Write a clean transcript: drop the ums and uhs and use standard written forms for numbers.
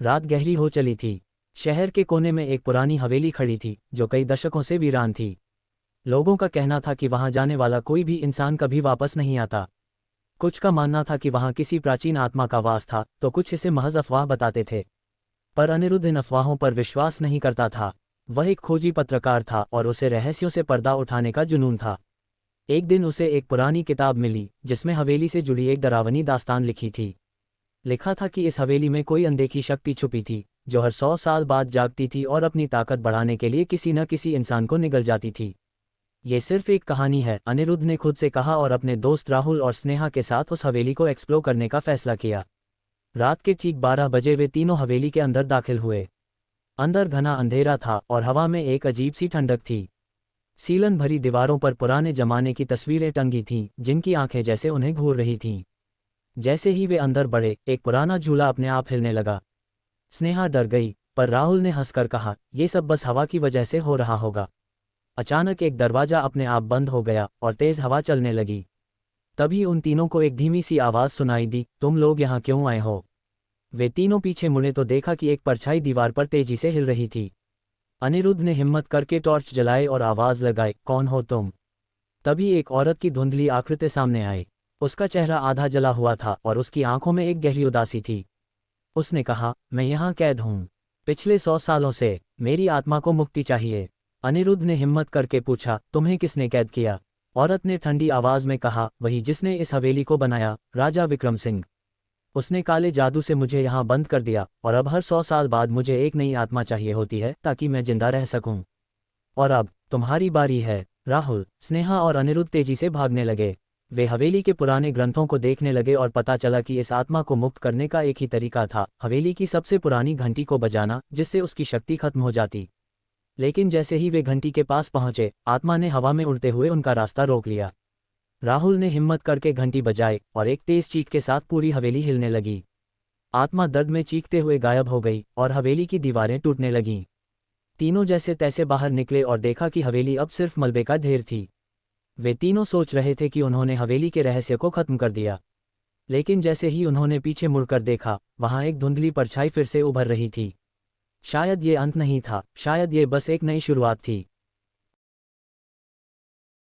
रात गहरी हो चली थी। शहर के कोने में एक पुरानी हवेली खड़ी थी जो कई दशकों से वीरान थी। लोगों का कहना था कि वहां जाने वाला कोई भी इंसान कभी वापस नहीं आता। कुछ का मानना था कि वहां किसी प्राचीन आत्मा का वास था, तो कुछ इसे महज अफवाह बताते थे। पर अनिरुद्ध इन अफवाहों पर विश्वास नहीं करता था। वह एक खोजी पत्रकार था और उसे रहस्यों से पर्दा उठाने का जुनून था। एक दिन उसे एक पुरानी किताब मिली जिसमें हवेली से जुड़ी एक डरावनी दास्तान लिखी थी। लिखा था कि इस हवेली में कोई अनदेखी शक्ति छुपी थी जो हर 100 साल बाद जागती थी और अपनी ताकत बढ़ाने के लिए किसी न किसी इंसान को निगल जाती थी। ये सिर्फ एक कहानी है, अनिरुद्ध ने खुद से कहा और अपने दोस्त राहुल और स्नेहा के साथ उस हवेली को एक्सप्लोर करने का फैसला किया। रात के ठीक 12 बजे वे तीनों हवेली के अंदर दाखिल हुए। अंदर घना अंधेरा था और हवा में एक अजीब सी ठंडक थी। सीलन भरी दीवारों पर पुराने जमाने की तस्वीरें टंगी थीं जिनकी आंखें जैसे उन्हें घूर रही थीं। जैसे ही वे अंदर बढ़े, एक पुराना झूला अपने आप हिलने लगा। स्नेहा डर गई, पर राहुल ने हंसकर कहा, ये सब बस हवा की वजह से हो रहा होगा। अचानक एक दरवाजा अपने आप बंद हो गया और तेज हवा चलने लगी। तभी उन तीनों को एक धीमी सी आवाज़ सुनाई दी, तुम लोग यहाँ क्यों आए हो? वे तीनों पीछे मुड़े तो देखा कि एक परछाई दीवार पर तेजी से हिल रही थी। अनिरुद्ध ने हिम्मत करके टॉर्च जलाए और आवाज़ लगाई, कौन हो तुम? तभी एक औरत की धुंधली आकृति सामने आई। उसका चेहरा आधा जला हुआ था और उसकी आंखों में एक गहरी उदासी थी। उसने कहा, मैं यहाँ कैद हूँ, पिछले 100 सालों से, मेरी आत्मा को मुक्ति चाहिए। अनिरुद्ध ने हिम्मत करके पूछा, तुम्हें किसने कैद किया? औरत ने ठंडी आवाज़ में कहा, वही जिसने इस हवेली को बनाया, राजा विक्रम सिंह। उसने काले जादू से मुझे यहाँ बंद कर दिया और अब हर 100 साल बाद मुझे एक नई आत्मा चाहिए होती है ताकि मैं जिंदा रह सकूं। और अब तुम्हारी बारी है। राहुल, स्नेहा और अनिरुद्ध तेजी से भागने लगे। वे हवेली के पुराने ग्रंथों को देखने लगे और पता चला कि इस आत्मा को मुक्त करने का एक ही तरीका था, हवेली की सबसे पुरानी घंटी को बजाना, जिससे उसकी शक्ति खत्म हो जाती। लेकिन जैसे ही वे घंटी के पास पहुंचे, आत्मा ने हवा में उड़ते हुए उनका रास्ता रोक लिया। राहुल ने हिम्मत करके घंटी बजाई और एक तेज चीख के साथ पूरी हवेली हिलने लगी। आत्मा दर्द में चीखते हुए गायब हो गई और हवेली की दीवारें टूटने लगीं। तीनों जैसे तैसे बाहर निकले और देखा कि हवेली अब सिर्फ मलबे का ढेर थी। वे तीनों सोच रहे थे कि उन्होंने हवेली के रहस्य को खत्म कर दिया। लेकिन जैसे ही उन्होंने पीछे मुड़कर देखा, वहां एक धुंधली परछाई फिर से उभर रही थी। शायद ये अंत नहीं था, शायद ये बस एक नई शुरुआत थी।